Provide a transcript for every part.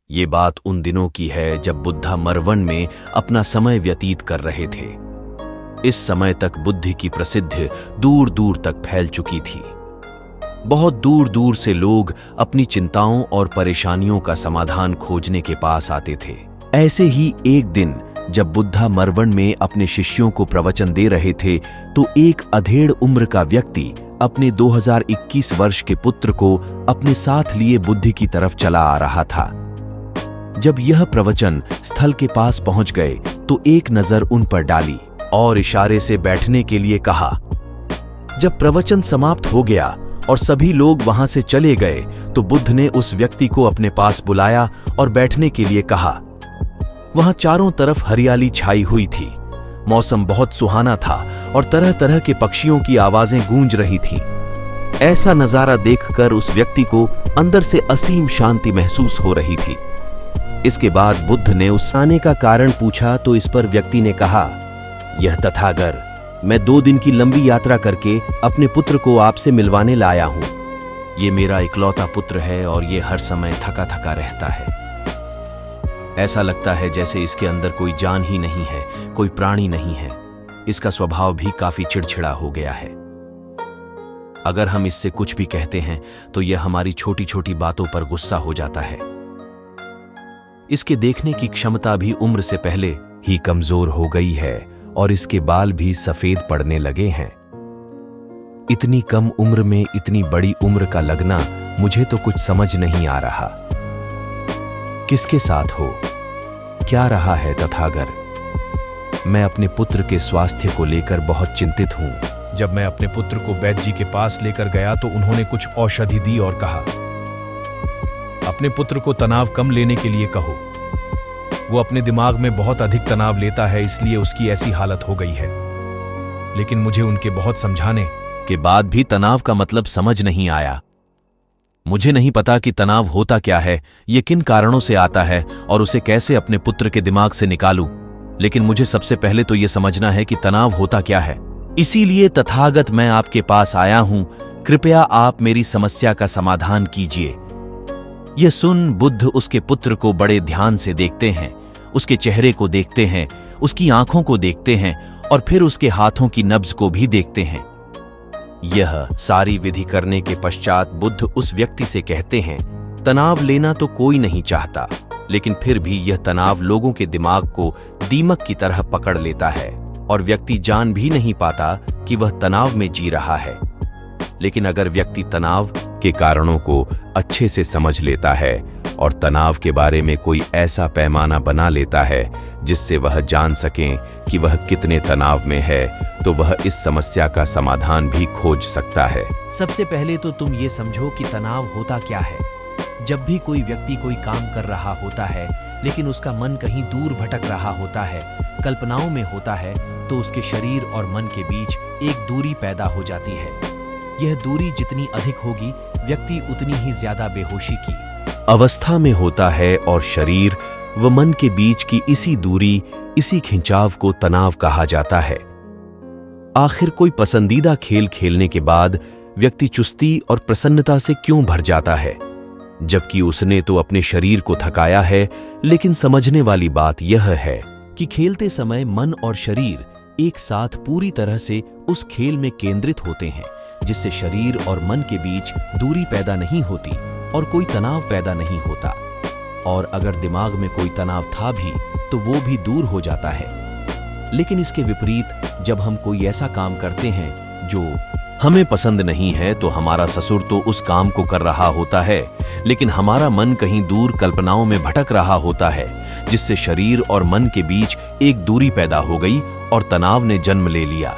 ये बात उन दिनों की है जब बुद्धा मरवन में अपना समय व्यतीत कर रहे थे। इस समय तक बुद्ध की प्रसिद्धि दूर दूर तक फैल चुकी थी। बहुत दूर दूर से लोग अपनी चिंताओं और परेशानियों का समाधान खोजने के पास आते थे। ऐसे ही एक दिन जब बुद्धा मरवन में अपने शिष्यों को प्रवचन दे रहे थे तो एक अधेड़ उम्र का व्यक्ति अपने 2021 वर्ष के पुत्र को अपने साथ लिए बुद्ध की तरफ चला आ रहा था। जब यह प्रवचन स्थल के पास पहुंच गए तो एक नजर उन पर डाली और इशारे से बैठने के लिए कहा। जब प्रवचन समाप्त हो गया और सभी लोग वहां से चले गए तो बुद्ध ने उस व्यक्ति को अपने पास बुलाया और बैठने के लिए कहा। वहां चारों तरफ हरियाली छाई हुई थी। मौसम बहुत सुहाना था और तरह तरह के पक्षियों की आवाजें गूंज रही थीं। ऐसा नजारा देखकर उस व्यक्ति को अंदर से असीम शांति महसूस हो रही थी। इसके बाद बुद्ध ने उस आने का कारण पूछा तो इस पर व्यक्ति ने कहा, यह तथागर, मैं 2 दिन की लंबी यात्रा करके अपने पुत्र को आपसे मिलवाने लाया हूं। ये मेरा इकलौता पुत्र है और ये हर समय थका थका रहता है। ऐसा लगता है जैसे इसके अंदर कोई जान ही नहीं है, कोई प्राणी नहीं है। इसका स्वभाव भी काफी चिड़चिड़ा हो गया है। अगर हम इससे कुछ भी कहते हैं तो यह हमारी छोटी छोटी बातों पर गुस्सा हो जाता है। इसके देखने की क्षमता भी उम्र से पहले ही कमजोर हो गई है और इसके बाल भी सफेद पड़ने लगे हैं। इतनी कम उम्र में इतनी बड़ी उम्र का लगना मुझे तो कुछ समझ नहीं आ रहा। किसके साथ हो? क्या रहा है तथागर? मैं अपने पुत्र के स्वास्थ्य को लेकर बहुत चिंतित हूं। जब मैं अपने पुत्र को वैद्य जी के पास लेकर गया तो उन्होंने कुछ औषधि दी और कहा, अपने पुत्र को तनाव कम लेने के लिए कहो। वो अपने दिमाग में बहुत अधिक तनाव लेता है, इसलिए उसकी ऐसी हालत हो गई है। लेकिन मुझे उनके बहुत समझाने के बाद भी तनाव का मतलब समझ नहीं आया। मुझे नहीं पता कि तनाव होता क्या है, ये किन कारणों से आता है और उसे कैसे अपने पुत्र के दिमाग से निकालूं। लेकिन मुझे सबसे पहले तो ये समझना है कि तनाव होता क्या है। इसीलिए तथागत मैं आपके पास आया हूं। कृपया आप मेरी समस्या का समाधान कीजिए। यह सुन बुद्ध उसके पुत्र को बड़े ध्यान से देखते हैं, उसके चेहरे को देखते हैं, उसकी आंखों को देखते हैं और फिर उसके हाथों की नब्ज को भी देखते हैं। यह सारी विधि करने के पश्चात बुद्ध उस व्यक्ति से कहते हैं, तनाव लेना तो कोई नहीं चाहता, लेकिन फिर भी यह तनाव लोगों के दिमाग को दीमक की तरह पकड़ लेता है और व्यक्ति जान भी नहीं पाता कि वह तनाव में जी रहा है। लेकिन अगर व्यक्ति तनाव के कारणों को अच्छे से समझ लेता है और तनाव के बारे में कोई ऐसा पैमाना बना लेता है जिससे वह जान सकें कि वह कितने तनाव में है, तो वह इस समस्या का समाधान भी खोज सकता है। सबसे पहले तो तुम ये समझो कि तनाव होता क्या है। जब भी कोई व्यक्ति कोई काम कर रहा होता है लेकिन उसका मन कहीं दूर भटक रहा होता है, कल्पनाओं में होता है, तो उसके शरीर और मन के बीच एक दूरी पैदा हो जाती है। यह दूरी जितनी अधिक होगी, व्यक्ति उतनी ही ज्यादा बेहोशी की अवस्था में होता है और शरीर व मन के बीच की इसी दूरी, इसी खिंचाव को तनाव कहा जाता है। आखिर कोई पसंदीदा खेल खेलने के बाद व्यक्ति चुस्ती और प्रसन्नता से क्यों भर जाता है, जबकि उसने तो अपने शरीर को थकाया है। लेकिन समझने वाली बात यह है कि खेलते समय मन और शरीर एक साथ पूरी तरह से उस खेल में केंद्रित होते हैं, जिससे शरीर और मन के बीच दूरी पैदा नहीं होती और कोई तनाव पैदा नहीं होता। और अगर दिमाग में कोई तनाव था भी तो वो भी दूर हो जाता है। लेकिन इसके विपरीत जब हम कोई ऐसा काम करते हैं जो हमें पसंद नहीं है, तो हमारा ससुर तो उस काम को कर रहा होता है, लेकिन हमारा मन कहीं दूर कल्पनाओं में भटक रहा होता है, जिससे शरीर और मन के बीच एक दूरी पैदा हो गई और तनाव ने जन्म ले लिया।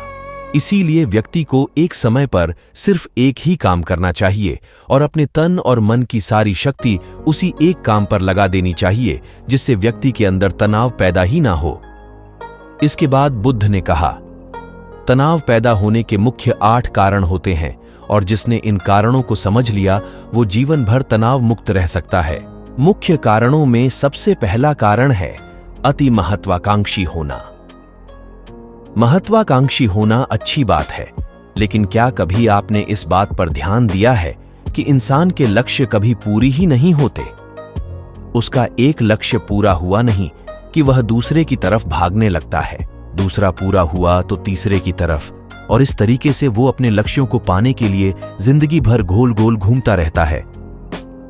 इसीलिए व्यक्ति को एक समय पर सिर्फ एक ही काम करना चाहिए और अपने तन और मन की सारी शक्ति उसी एक काम पर लगा देनी चाहिए, जिससे व्यक्ति के अंदर तनाव पैदा ही ना हो। इसके बाद बुद्ध ने कहा, तनाव पैदा होने के मुख्य 8 कारण होते हैं और जिसने इन कारणों को समझ लिया वो जीवन भर तनाव मुक्त रह सकता है। मुख्य कारणों में सबसे पहला कारण है अति महत्वाकांक्षी होना। महत्वाकांक्षी होना अच्छी बात है, लेकिन क्या कभी आपने इस बात पर ध्यान दिया है कि इंसान के लक्ष्य कभी पूरी ही नहीं होते? उसका एक लक्ष्य पूरा हुआ नहीं कि वह दूसरे की तरफ भागने लगता है, दूसरा पूरा हुआ तो तीसरे की तरफ, और इस तरीके से वो अपने लक्ष्यों को पाने के लिए जिंदगी भर गोल गोल घूमता रहता है।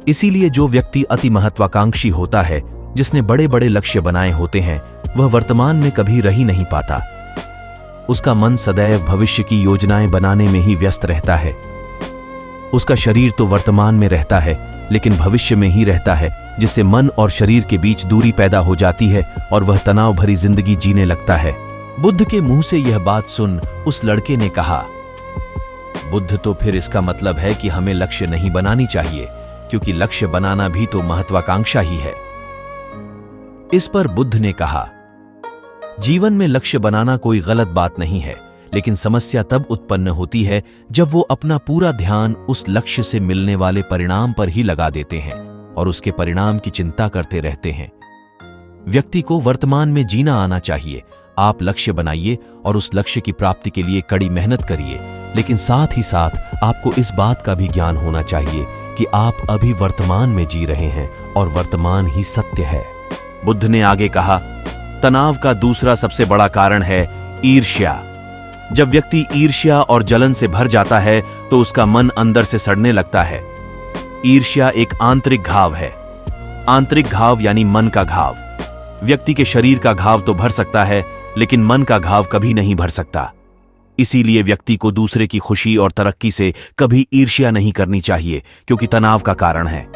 इसीलिए जो व्यक्ति अति महत्वाकांक्षी होता है, जिसने बड़े बड़े लक्ष्य बनाए होते हैं, वह वर्तमान में कभी रह ही नहीं पाता। उसका मन सदैव भविष्य की योजनाएं बनाने में ही व्यस्त रहता है। उसका शरीर तो वर्तमान में रहता है, लेकिन भविष्य में ही रहता है, जिससे मन और शरीर के बीच दूरी पैदा हो जाती है और वह तनाव भरी जिंदगी जीने लगता है। बुद्ध के मुंह से यह बात सुन उस लड़के ने कहा, बुद्ध, तो फिर इसका मतलब है कि हमें लक्ष्य नहीं बनानी चाहिए, क्योंकि लक्ष्य बनाना भी तो महत्वाकांक्षा ही है। इस पर बुद्ध ने कहा, जीवन में लक्ष्य बनाना कोई गलत बात नहीं है, लेकिन समस्या तब उत्पन्न होती है जब वो अपना पूरा ध्यान उस लक्ष्य से मिलने वाले परिणाम पर ही लगा देते हैं और उसके परिणाम की चिंता करते रहते हैं। व्यक्ति को वर्तमान में जीना आना चाहिए। आप लक्ष्य बनाइए और उस लक्ष्य की प्राप्ति के लिए कड़ी मेहनत करिए, लेकिन साथ ही साथ आपको इस बात का भी ज्ञान होना चाहिए कि आप अभी वर्तमान में जी रहे हैं और वर्तमान ही सत्य है। बुद्ध ने आगे कहा, तनाव का दूसरा सबसे बड़ा कारण है ईर्ष्या। जब व्यक्ति ईर्ष्या और जलन से भर जाता है तो उसका मन अंदर से सड़ने लगता है। ईर्ष्या एक आंतरिक घाव है। आंतरिक घाव यानी मन का घाव। व्यक्ति के शरीर का घाव तो भर सकता है, लेकिन मन का घाव कभी नहीं भर सकता। इसीलिए व्यक्ति को दूसरे की खुशी और तरक्की से कभी ईर्ष्या नहीं करनी चाहिए, क्योंकि तनाव का कारण है।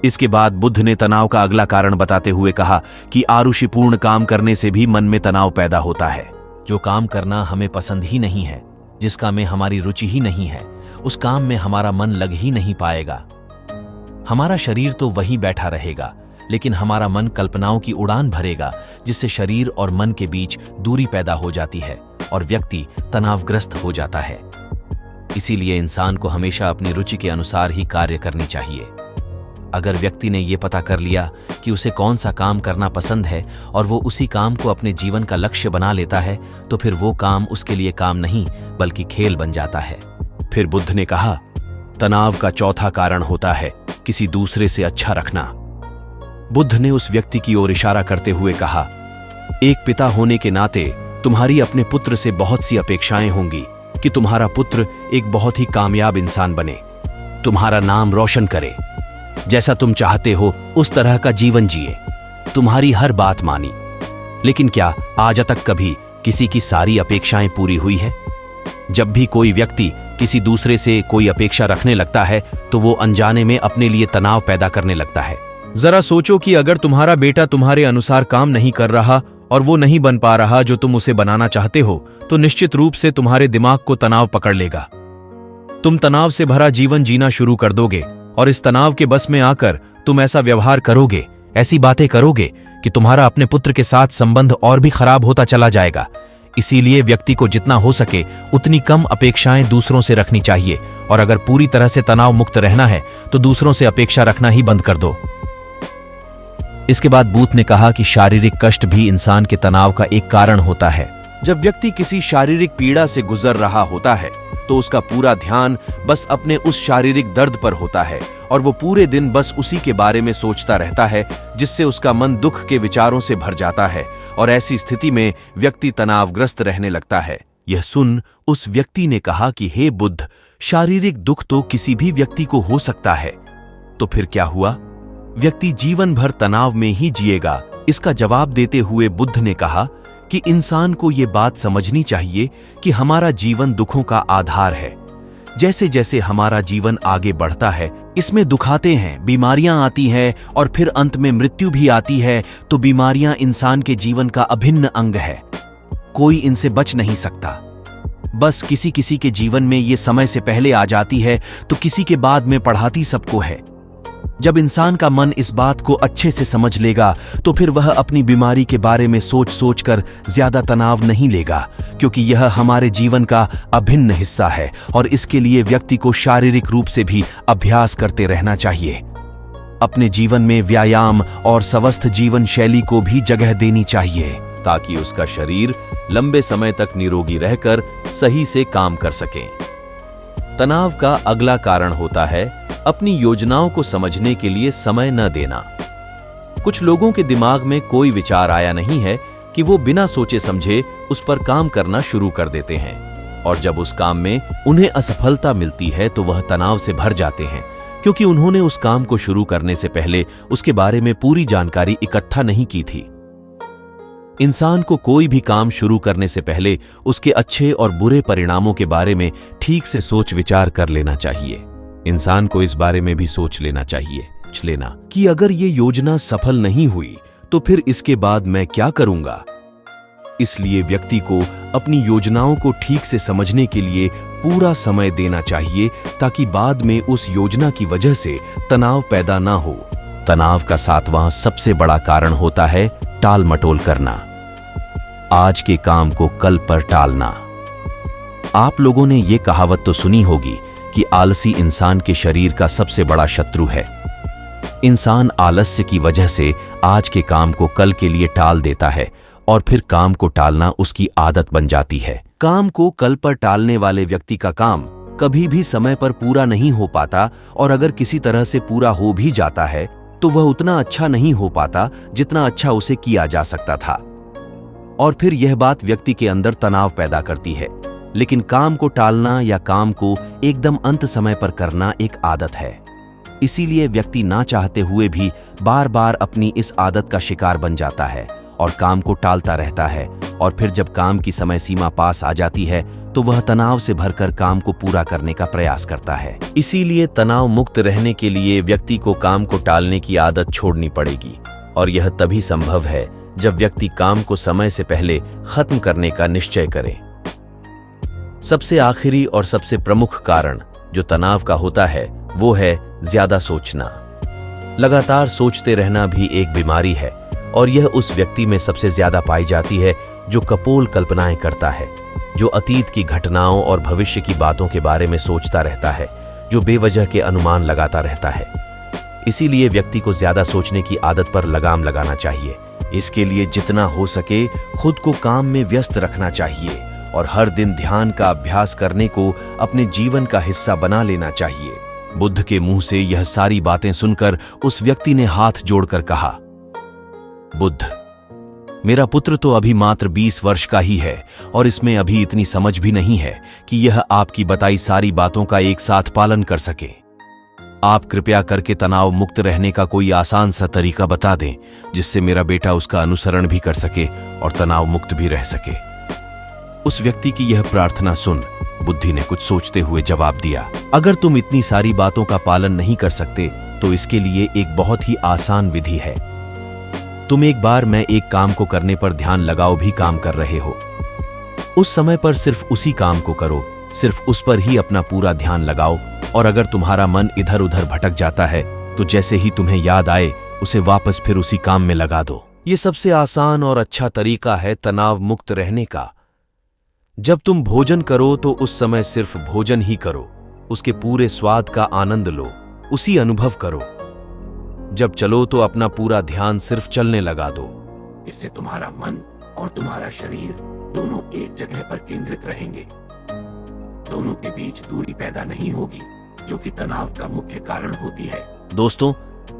इसके बाद बुद्ध ने तनाव का अगला कारण बताते हुए कहा कि आरुषिपूर्ण काम करने से भी मन में तनाव पैदा होता है। जो काम करना हमें पसंद ही नहीं है, जिस काम में हमारी रुचि ही नहीं है, उस काम में हमारा मन लग ही नहीं पाएगा। हमारा शरीर तो वहीं बैठा रहेगा, लेकिन हमारा मन कल्पनाओं की उड़ान भरेगा, जिससे शरीर और मन के बीच दूरी पैदा हो जाती है और व्यक्ति तनावग्रस्त हो जाता है। इसीलिए इंसान को हमेशा अपनी रुचि के अनुसार ही कार्य करनी चाहिए। अगर व्यक्ति ने यह पता कर लिया कि उसे कौन सा काम करना पसंद है और वो उसी काम को अपने जीवन का लक्ष्य बना लेता है, तो फिर वो काम उसके लिए काम नहीं बल्कि खेल बन जाता है। फिर बुद्ध ने कहा, तनाव का चौथा कारण होता है किसी दूसरे से अच्छा रखना। बुद्ध ने उस व्यक्ति की ओर इशारा करते हुए कहा, एक पिता होने के नाते तुम्हारी अपने पुत्र से बहुत सी अपेक्षाएं होंगी कि तुम्हारा पुत्र एक बहुत ही कामयाब इंसान बने, तुम्हारा नाम रोशन करे, जैसा तुम चाहते हो उस तरह का जीवन जिए, तुम्हारी हर बात मानी। लेकिन क्या आज तक कभी किसी की सारी अपेक्षाएं पूरी हुई है? जब भी कोई व्यक्ति किसी दूसरे से कोई अपेक्षा रखने लगता है तो वो अनजाने में अपने लिए तनाव पैदा करने लगता है। जरा सोचो कि अगर तुम्हारा बेटा तुम्हारे अनुसार काम नहीं कर रहा और वो नहीं बन पा रहा जो तुम उसे बनाना चाहते हो, तो निश्चित रूप से तुम्हारे दिमाग को तनाव पकड़ लेगा। तुम तनाव से भरा जीवन जीना शुरू कर दोगे और इस तनाव के बस में आकर तुम ऐसा व्यवहार करोगे, ऐसी बातें करोगे कि तुम्हारा अपने पुत्र के साथ संबंध और भी खराब होता चला जाएगा। इसीलिए व्यक्ति को जितना हो सके उतनी कम अपेक्षाएं दूसरों से रखनी चाहिए, और अगर पूरी तरह से तनाव मुक्त रहना है तो दूसरों से अपेक्षा रखना ही बंद कर दो। इसके बाद बुद्ध ने कहा कि शारीरिक कष्ट भी इंसान के तनाव का एक कारण होता है। जब व्यक्ति किसी शारीरिक पीड़ा से गुजर रहा होता है तो उसका पूरा ध्यान बस अपने उस शारीरिक दर्द पर होता है और वो पूरे दिन बस उसी के बारे में सोचता रहता है, जिससे उसका मन दुख के विचारों से भर जाता है और ऐसी स्थिति में व्यक्ति तनावग्रस्त रहने लगता है। यह सुन उस व्यक्ति ने कहा कि हे बुद्ध, शारीरिक दुख तो किसी भी व्यक्ति को हो सकता है, तो फिर क्या हुआ? व्यक्ति जीवन भर तनाव में ही जिएगा। इसका जवाब देते हुए बुद्ध ने कहा कि इंसान को यह बात समझनी चाहिए कि हमारा जीवन दुखों का आधार है। जैसे जैसे हमारा जीवन आगे बढ़ता है, इसमें दुख आते हैं, बीमारियां आती हैं और फिर अंत में मृत्यु भी आती है। तो बीमारियां इंसान के जीवन का अभिन्न अंग है, कोई इनसे बच नहीं सकता। बस किसी किसी के जीवन में ये समय से पहले आ जाती है तो किसी के बाद में पढ़ाती सबको है। जब इंसान का मन इस बात को अच्छे से समझ लेगा तो फिर वह अपनी बीमारी के बारे में सोच सोच कर ज्यादा तनाव नहीं लेगा, क्योंकि यह हमारे जीवन का अभिन्न हिस्सा है और इसके लिए व्यक्ति को शारीरिक रूप से भी अभ्यास करते रहना चाहिए। अपने जीवन में व्यायाम और स्वस्थ जीवन शैली को भी जगह देनी चाहिए ताकि उसका शरीर लंबे समय तक निरोगी रहकर सही से काम कर सके। तनाव का अगला कारण होता है अपनी योजनाओं को समझने के लिए समय न देना। कुछ लोगों के दिमाग में कोई विचार आया नहीं है कि वो बिना सोचे समझे उस पर काम करना शुरू कर देते हैं, और जब उस काम में उन्हें असफलता मिलती है तो वह तनाव से भर जाते हैं, क्योंकि उन्होंने उस काम को शुरू करने से पहले उसके बारे में पूरी जानकारी इकट्ठा नहीं की थी। इंसान को कोई भी काम शुरू करने से पहले उसके अच्छे और बुरे परिणामों के बारे में ठीक से सोच विचार कर लेना चाहिए। इंसान को इस बारे में भी सोच लेना चाहिए कि अगर ये योजना सफल नहीं हुई तो फिर इसके बाद मैं क्या करूंगा। इसलिए व्यक्ति को अपनी योजनाओं को ठीक से समझने के लिए पूरा समय देना चाहिए, ताकि बाद में उस योजना की वजह से तनाव पैदा ना हो। तनाव का 7वां सबसे बड़ा कारण होता है टाल मटोल करना। आज के काम को कल पर टालना। आप लोगों ने ये कहावत तो सुनी होगी कि आलसी इंसान के शरीर का सबसे बड़ा शत्रु है। इंसान आलस्य की वजह से आज के काम को कल के लिए टाल देता है और फिर काम को टालना उसकी आदत बन जाती है। काम को कल पर टालने वाले व्यक्ति का काम कभी भी समय पर पूरा नहीं हो पाता, और अगर किसी तरह से पूरा हो भी जाता है तो वह उतना अच्छा नहीं हो पाता जितना अच्छा उसे किया जा सकता था, और फिर यह बात व्यक्ति के अंदर तनाव पैदा करती है। लेकिन काम को टालना या काम को एकदम अंत समय पर करना एक आदत है, इसीलिए व्यक्ति ना चाहते हुए भी बार बार अपनी इस आदत का शिकार बन जाता है और काम को टालता रहता है, और फिर जब काम की समय सीमा पास आ जाती है तो वह तनाव से भरकर काम को पूरा करने का प्रयास करता है। इसीलिए तनाव मुक्त रहने के लिए व्यक्ति को काम को टालने की आदत छोड़नी पड़ेगी, और यह तभी संभव है जब व्यक्ति काम को समय से पहले खत्म करने का निश्चय करे। सबसे आखिरी और सबसे प्रमुख कारण जो तनाव का होता है वो है ज्यादा सोचना। लगातार सोचते रहना भी एक बीमारी है, और यह उस व्यक्ति में सबसे ज्यादा पाई जाती है जो कपोल कल्पनाएं करता है, जो अतीत की घटनाओं और भविष्य की बातों के बारे में सोचता रहता है, जो बेवजह के अनुमान लगाता रहता है। इसीलिए व्यक्ति को ज्यादा सोचने की आदत पर लगाम लगाना चाहिए। इसके लिए जितना हो सके खुद को काम में व्यस्त रखना चाहिए, और हर दिन ध्यान का अभ्यास करने को अपने जीवन का हिस्सा बना लेना चाहिए। बुद्ध के मुंह से यह सारी बातें सुनकर उस व्यक्ति ने हाथ जोड़कर कहा, बुद्ध, मेरा पुत्र तो अभी मात्र 20 वर्ष का ही है, और इसमें अभी इतनी समझ भी नहीं है कि यह आपकी बताई सारी बातों का एक साथ पालन कर सके। आप कृपया करके तनाव मुक्त रहने का कोई आसान सा तरीका बता दें, जिससे मेरा बेटा उसका अनुसरण भी कर सके और तनाव मुक्त भी रह सके। उस व्यक्ति की यह प्रार्थना सुन बुद्धि ने कुछ सोचते हुए जवाब दिया, अगर तुम इतनी सारी बातों का पालन नहीं कर सकते तो इसके लिए एक बहुत ही आसान विधि है। तुम एक बार मैं एक काम को करने पर ध्यान लगाओ भी काम कर रहे हो, उस समय पर सिर्फ उसी काम को करो, सिर्फ उस पर ही अपना पूरा ध्यान लगाओ, और अगर तुम्हारा मन इधर उधर भटक जाता है तो जैसे ही तुम्हें याद आए उसे वापस फिर उसी काम में लगा दो। ये सबसे आसान और अच्छा तरीका है तनाव मुक्त रहने का। जब तुम भोजन करो तो उस समय सिर्फ भोजन ही करो, उसके पूरे स्वाद का आनंद लो, उसी अनुभव करो। जब चलो तो अपना पूरा ध्यान सिर्फ चलने लगा दो। इससे तुम्हारा मन और तुम्हारा शरीर दोनों एक जगह पर केंद्रित रहेंगे। दोनों के बीच दूरी पैदा नहीं होगी, जो कि तनाव का मुख्य कारण होती है। दोस्तों,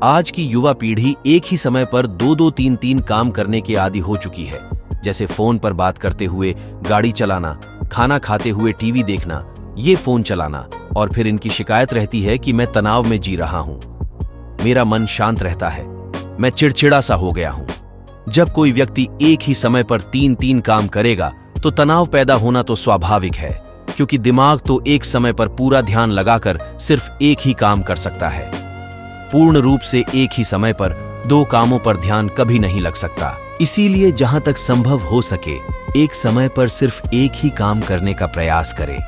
आज की युवा पीढ़ी एक ही समय पर 2-2, 3-3 काम करने के आदी हो चुकी है, जैसे फोन पर बात करते हुए गाड़ी चलाना, खाना खाते हुए टीवी देखना, ये फोन चलाना, और फिर इनकी शिकायत रहती है कि मैं तनाव में जी रहा हूं, मेरा मन शांत रहता है, मैं चिड़चिड़ा सा हो गया हूं। जब कोई व्यक्ति एक ही समय पर 3-3 काम करेगा तो तनाव पैदा होना तो स्वाभाविक है, क्योंकि दिमाग तो एक समय पर पूरा ध्यान लगाकर सिर्फ एक ही काम कर सकता है। पूर्ण रूप से एक ही समय पर 2 कामों पर ध्यान कभी नहीं लग सकता। इसीलिए जहां तक संभव हो सके एक समय पर सिर्फ एक ही काम करने का प्रयास करें,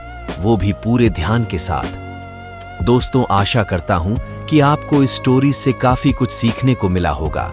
वो भी पूरे ध्यान के साथ। दोस्तों, आशा करता हूं कि आपको इस स्टोरी से काफी कुछ सीखने को मिला होगा।